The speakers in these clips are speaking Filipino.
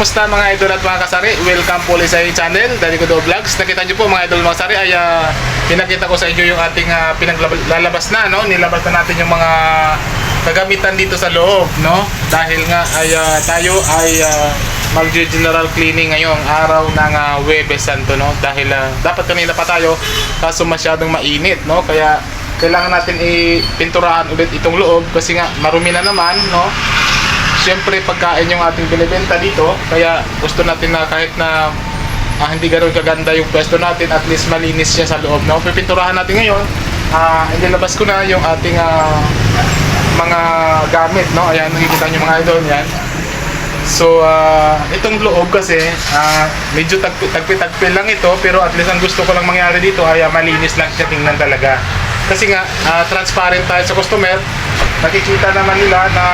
kumusta mga idol at mga kasari? Welcome po ulit sa channel, Daddy Godo Vlogs. Nakita nyo po mga idol mga kasari ay pinakita ko sa inyo yung ating pinaglalabas na, no? Nilabas na natin yung mga kagamitan dito sa loob, no? Dahil nga ay tayo ay mag-general cleaning ngayong araw ng Huwebes Santo, no? Dahil dapat kanina pa tayo kaso masyadong mainit, no? Kaya kailangan natin ipinturahan ulit itong loob kasi nga marumi na naman, no? Siyempre pagkain yung ating binibenta dito, kaya gusto natin na kahit na hindi ganoon kaganda yung pwesto natin, at least malinis siya sa loob, no? Pipinturahan natin ngayon. Inilabas ko na yung ating mga gamit, no? Ayan, nakikita nyo mga idol yan. So itong loob kasi medyo tagpi-tagpi lang ito, pero at least ang gusto ko lang mangyari dito ay malinis lang siya tingnan talaga. Kasi nga transparent tayo sa customer. Nakikita naman nila na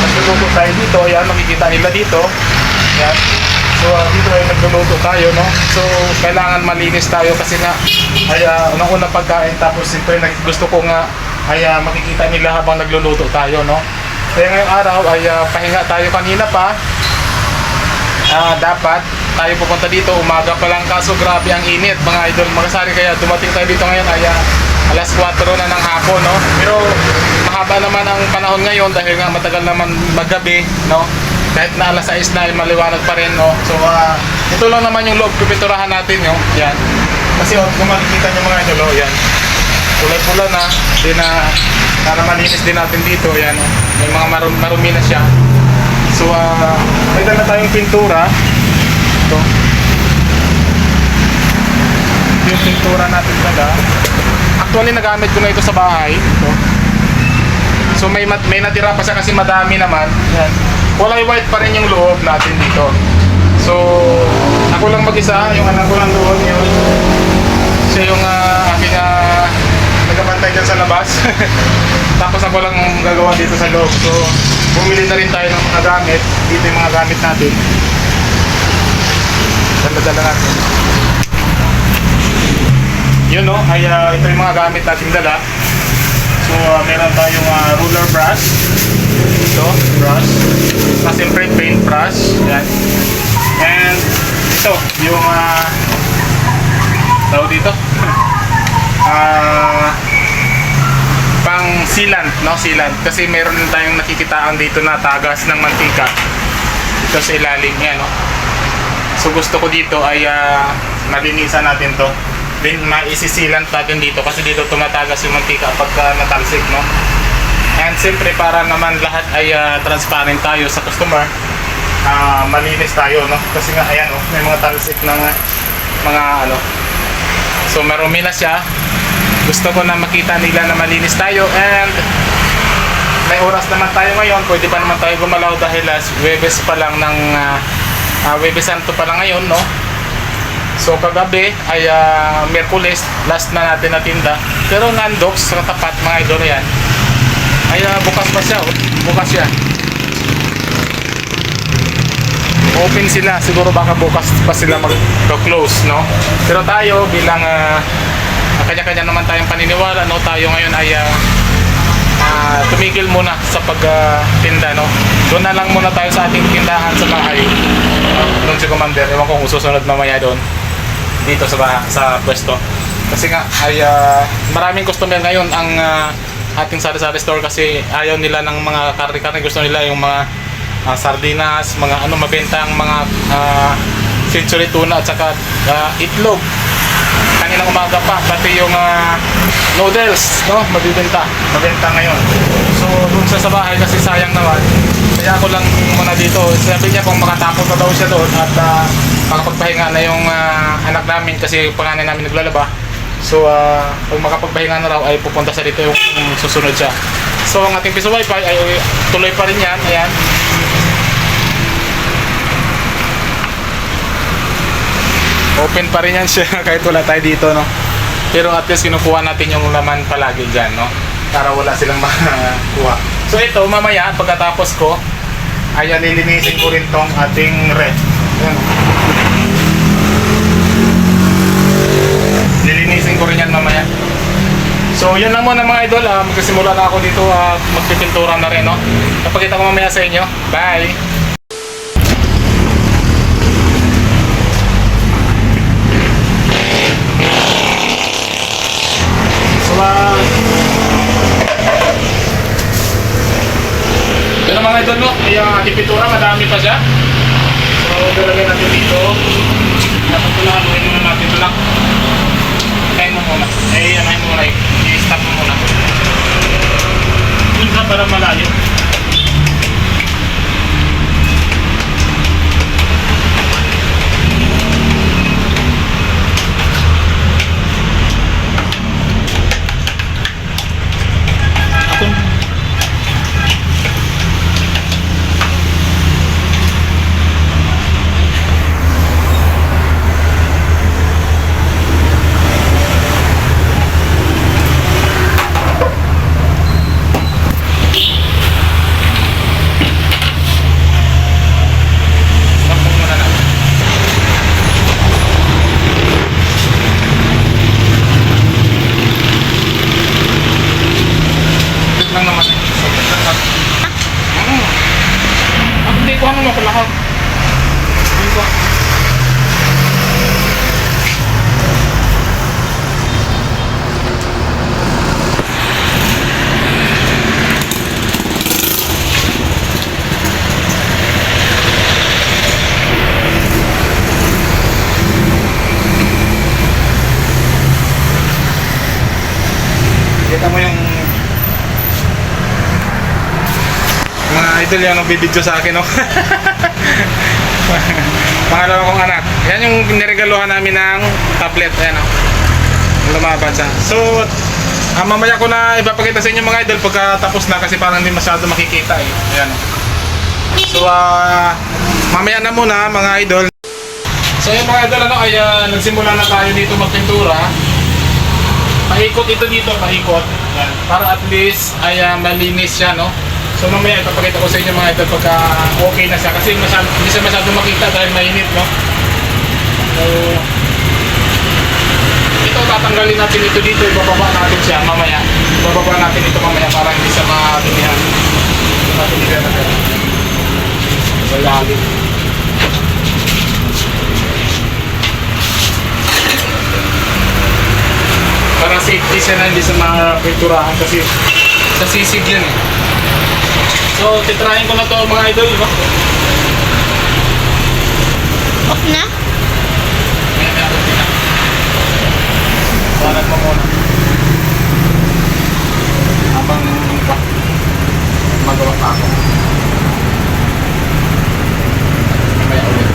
nagluluto tayo dito. Ayan, makikita nila dito. Ayan. So dito ay nagluluto tayo, no? So kailangan malinis tayo kasi nga ay unang-unang pagkain, tapos siyempre gusto ko nga ay makikita nila habang nagluluto tayo, no? Kaya ngayong araw ay pahinga tayo kanina pa. Dapat tayo pupunta dito umaga pa lang, kaso grabe ang init mga idol mga kasari, kaya dumating tayo dito ngayon ay alas 4 na ng hapon, no? Pero mahaba naman ang panahon ngayon dahil nga matagal naman maggabi, no? Kahit na alas 6 na ay maliwanag pa rin, no? So ito lang naman yung loob, pipinturahan natin, no? Yan. Kasi kung makikita nyo mga idol, yan. Kulay-pula na, din na para malinis din natin dito, yan. May mga marumi na siya. So may dala tayong pintura. Ito. Yung pintura natin dala. Actually nagamit ko na ito sa bahay. Ito. So may natira pa siya kasi madami naman. Yan. Kulay white pa rin yung loob natin dito. So ako lang mag-isa, yung anak ko lang doon yun. Siya yung aking nagabantay dyan sa labas. Tapos ako lang gagawa dito sa loob. So bumili na rin tayo ng mga gamit. Dito yung mga gamit natin. Dala-dala natin. Yun, no? Ay ito yung mga gamit natin dala. So meron tayong ruler brush. Ito, brush. Tapos siyempre paint brush. Yan. And ito, yung tawag dito. Pang sealant, no? Sealant. Kasi meron tayong nakikitaan dito na tagas ng mantika. Ito sa ilalim yan, no? So gusto ko dito ay malinisan natin to. Then maisisilant natin dito kasi dito tumatagas yung mantika pagka natalsik, no? And siyempre para naman lahat ay transparent tayo sa customer, malinis tayo, no? Kasi nga ayan, oh, may mga talsik ng mga ano. So marumi na siya. Gusto ko na makita nila na malinis tayo, and may oras naman tayo ngayon, pwede pa naman tayo gumalaw dahil Huwebes pa lang ng Huwebes Santo pa lang ngayon, no? So kagabi ay Miyerkules, last na natin na tinda. Pero Nandox sa tapat mga idol yan ay bukas pa siya, bukas siya. Open sila, siguro baka bukas pa sila mag-close, no? Pero tayo bilang kanya-kanya naman tayong paniniwala, no? Tayo ngayon ay tumigil muna sa pagtinda, no? Doon na lang muna tayo sa ating tindahan sa bahay. Doon si Commander, ewan ko kung susunod mamaya doon dito sa pwesto. Kasi nga ay maraming customer ngayon ang ating sari-sari store kasi ayaw nila ng mga karne-karne, gusto nila yung mga sardinas, mga ano, mabenta ang mga century tuna at saka itlog. Kaninang umaga pa, pati yung noodles, no? Mabenta ngayon. So doon sa bahay kasi sayang naman. Kaya ako lang muna dito. Sabi niya kung makatapos na daw siya doon at makapagpahinga na yung anak namin kasi panganay namin naglalaba. So kung makapagpahinga na raw ay pupunta sa dito yung susunod siya. So ang ating piso wifi ay tuloy pa rin yan. Ayan. Open pa rin yan siya kahit wala tayo dito, no? Pero at least kinukuha natin yung laman palagi dyan, no? Para wala silang makuha. So ito, mamaya pagkatapos ko ay lilinisin ko rin tong ating ref. Ayan. Lilinisin ko rin yan mamaya. So yun lang muna mga idol, magsisimula na ako dito at magpipintura na rin, no? Kapagkita ko mamaya sa inyo. Bye! ay ang ating pintura, madami pa siya. So, dalagay natin dito. Dapat ito lang, anuhin muna natin ito lang. Kain mo muna. Anahin mo muna. I-stop mo muna. Dun ka para malayo. Lang naman. Hindi ko ano mapalakad. Hindi ko. Kita mo yung mga idol yan ang video sa akin, no? Pangalawa kong anak. Yan yung niregaluhan namin ng tablet. Ayan, no? Lumaban siya. So, mamaya ko na ipapakita sa inyo mga idol pagkatapos na kasi parang hindi masyado makikita eh. Ayan, no? So, mamaya na muna mga idol. So, yung mga idol, ano, ay nagsimula na tayo dito magpintura. Paikot ito dito, paikot. Ayan. Para at least ay malinis siya, no? So mamaya ipapakita ko sa inyo mga idol pagka okay na siya kasi hindi siya masyado makita dahil mainit, no? So ito tatanggalin natin ito dito, ibababa natin siya mamaya. Ibababa natin ito mamaya para hindi siya matinihan. Matinihan natin. So lalim. Para safety siya na hindi sa mga pinturahan kasi sa sisig yan eh. So, titrahin ko na to mga idol, no? Off na? Ayan, off na. Banat mo muna. Habang magawa pa ako. Mamaya ulit.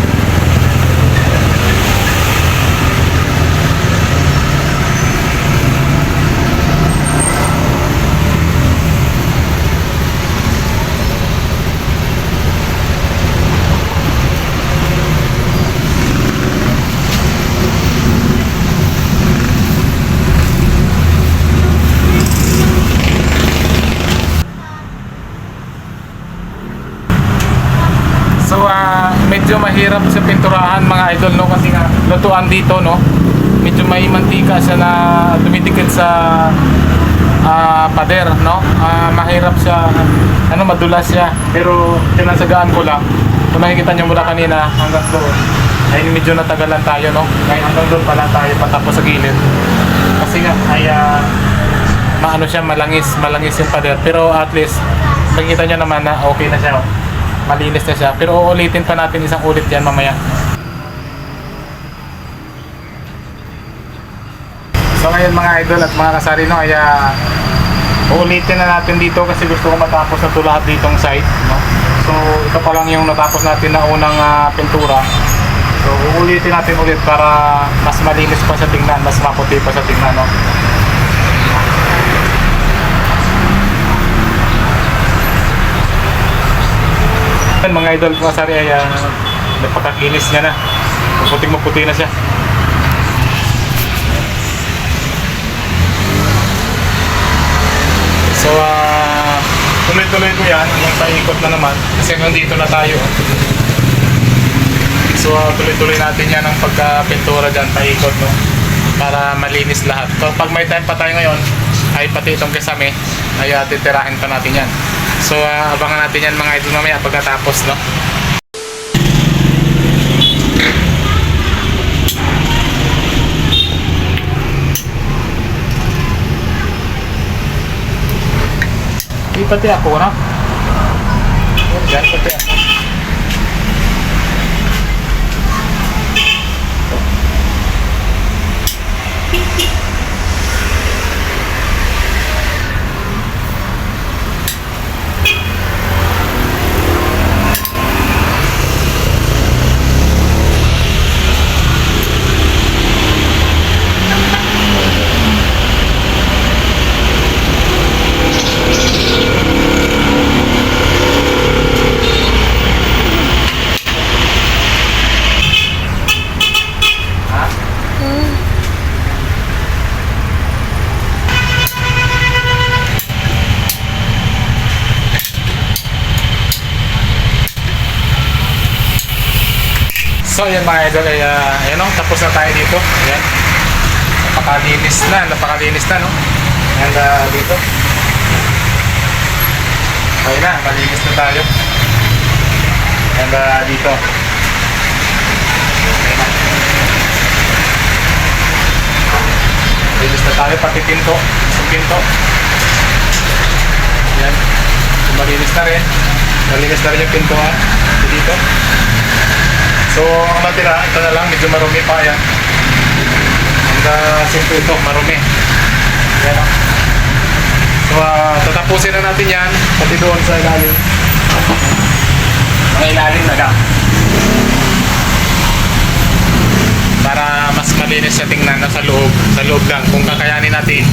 So medyo mahirap sa pinturahan mga idol, no, kasi nga lutuan dito, no. Medyo may mantika siya na dumidikit sa pader, no. Mahirap siya, ano, madulas siya. Pero tinasagaan ko lang. Kung nakikita niyo mula kanina hanggang doon ay medyo natagalan tayo, no. Kaya hanggang doon pala tayo patapos sa gilid. Kasi nga ay maano siya, malangis yung pader. Pero at least nakikita niyo naman na okay na siya, oh. Malinis na siya. Pero uulitin pa natin isang ulit yan mamaya. So ngayon mga idol at mga kasari, no, ay uulitin na natin dito kasi gusto ko matapos na ito lahat ditong side, no? So ito pa lang yung natapos natin na unang pintura. So uulitin natin ulit para mas malinis pa sa tingnan, mas maputi pa sa tingnan, no? Mga idol, mga sari ay napakakinis niya na. Maputing-maputi na siya. So tuloy-tuloy ko yan hanggang paikot na naman kasi hanggang dito na tayo. So tuloy-tuloy natin yan ang pagka-pintura dyan, paikot, no? Para malinis lahat. So pag may time pa tayo ngayon ay pati itong kasami ay titirahin pa natin yan. So abangan natin yan mga idol mamaya pagkatapos, no? Pati ako, no? Yan, puti. So ayan mga idol, ay ayan, no? Tapos na tayo dito. Ayan. Napakalinis na, no? And dito. Okay na, malinis na tayo. And dito. Okay na. Malinis na tayo, pati pinto. Isang pinto. Ayan. So, malinis na rin. Malinis na rin yung pinto, ha? Dito. So, ang natira, ito na lang, medyo marumi pa yan. Ang simple ito, marumi. Yan o. So, tatapusin na natin yan, pati doon sa ilalim. Mga ilalim na lang. Para mas malinis siya tingnan na sa loob lang. Kung kakayanin natin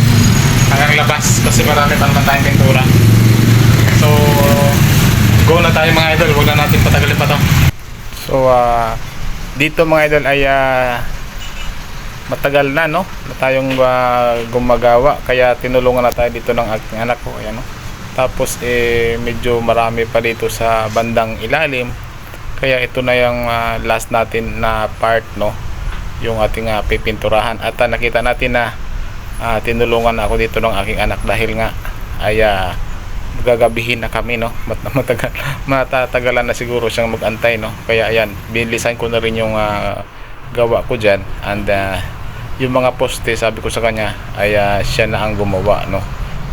hanggang labas, kasi marami pa naman tayong pintura. So, go na tayo mga idol, huwag na natin patagalin pa to. So, dito mga idol ay matagal na, no? Na tayong gumagawa. Kaya tinulungan na tayo dito ng aking anak ko. Ayan, no? Tapos, medyo marami pa dito sa bandang ilalim. Kaya ito na yung last natin na part, no? Yung ating pipinturahan. At nakita natin na tinulungan ako dito ng aking anak dahil nga ay gagabihin na kami, no? Matatagalan na siguro siyang magantay, no? Kaya ayan, binilisan ko na rin yung gawa ko dyan. And yung mga poste, sabi ko sa kanya ay siya na ang gumawa, no?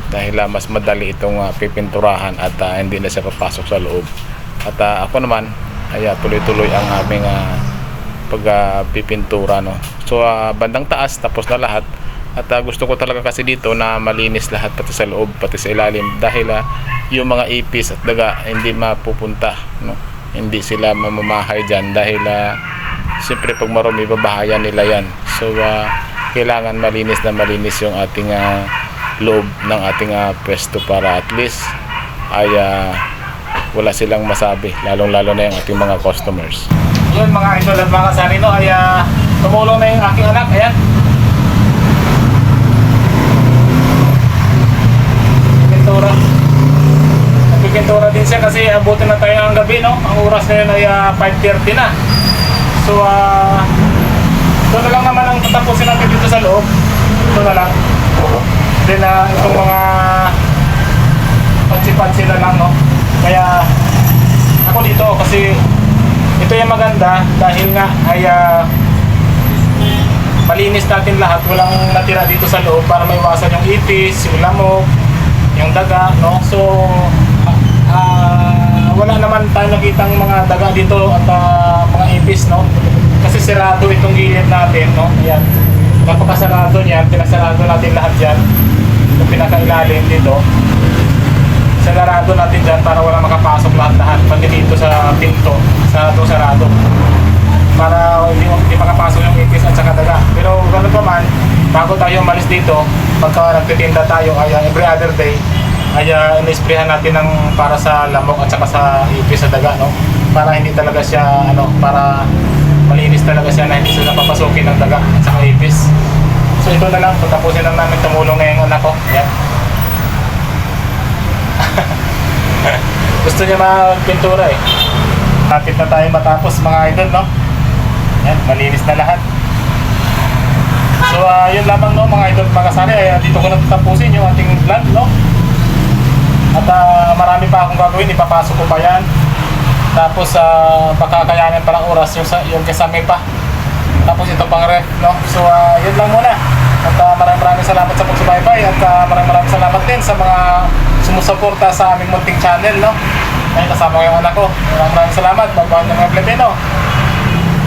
Dahil mas madali itong pipinturahan at hindi na siya papasok sa loob. At ako naman ay tuloy-tuloy ang aming pagpipintura, no? So bandang taas tapos na lahat. At gusto ko talaga kasi dito na malinis lahat, pati sa loob, pati sa ilalim, dahil yung mga ipis at daga hindi mapupunta, no? Hindi sila mamamahay dyan dahil siyempre pag marumi babahayan nila yan. So kailangan malinis na malinis yung ating loob ng ating pwesto para at least ay wala silang masabi, lalong lalo na yung ating mga customers. Yun mga idol at mga kasari, no, ay tumulong na yung aking anak. Ayan, nagpipintura din siya kasi abutin na tayo ng gabi, no? Ang oras na yun ay 5:30 na. So ito na lang naman ang tatapusin natin dito sa loob. Ito na lang. Then itong mga patsi-patsi na lang, no? Kaya ako dito kasi ito yung maganda dahil nga ay malinis natin lahat, walang natira dito sa loob para maiwasan yung ipis, yung lamok, yung daga, no? So wala naman tayo nakitang mga daga dito at mga ipis, no? Kasi sirado itong gilid natin, no? Ayan, napakasarado niyan, pinasarado natin lahat dyan, yung pinakailalim dito, sarado natin dyan para wala makapasok lahat, pati dito sa pinto, sarado para hindi makapasok yung ipis at saka daga. Pero gano'n pa man, bago tayo umalis dito, pagka nagtitinda tayo ay every other day ay in-sprayhan natin ng para sa lamok at saka sa ipis sa daga, no? Para hindi talaga siya para malinis talaga siya na hindi sila papasukin ng daga at saka ipis. So ito na lang, patapusin lang namin tumulong na yung anak ko. Yan. Gusto niya magpintura eh. Tapit na tayo matapos mga idol, no? Yan, malinis na lahat. So yun lamang, no, mga idol, mga kasari, dito ko natatapusin yung ating vlog, no? At marami pa akong gagawin, ipapasok ko pa yan. Tapos baka kayanin pa ng oras yung kasami pa. Tapos ito pang ref, no? So yun lang muna. At maraming salamat sa pagsubaybay at maraming salamat din sa mga sumusuporta sa aming munting channel, no? Ay, kasama ko yung anak ko. Maraming salamat. Mabuhat ng mga Pilipino.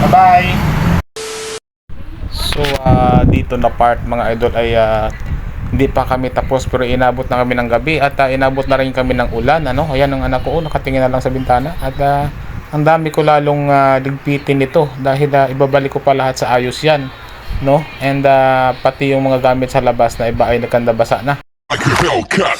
Bye-bye. So, dito na part mga idol ay hindi pa kami tapos pero inabot na kami ng gabi at inabot na rin kami ng ulan. Ano? Ayan ang anak ko, nakatingin na lang sa bintana at ang dami ko lalong ligpitin nito dahil ibabalik ko pa lahat sa ayos yan. No? And pati yung mga gamit sa labas na iba ay nagkandabasa na. Like a Hellcat.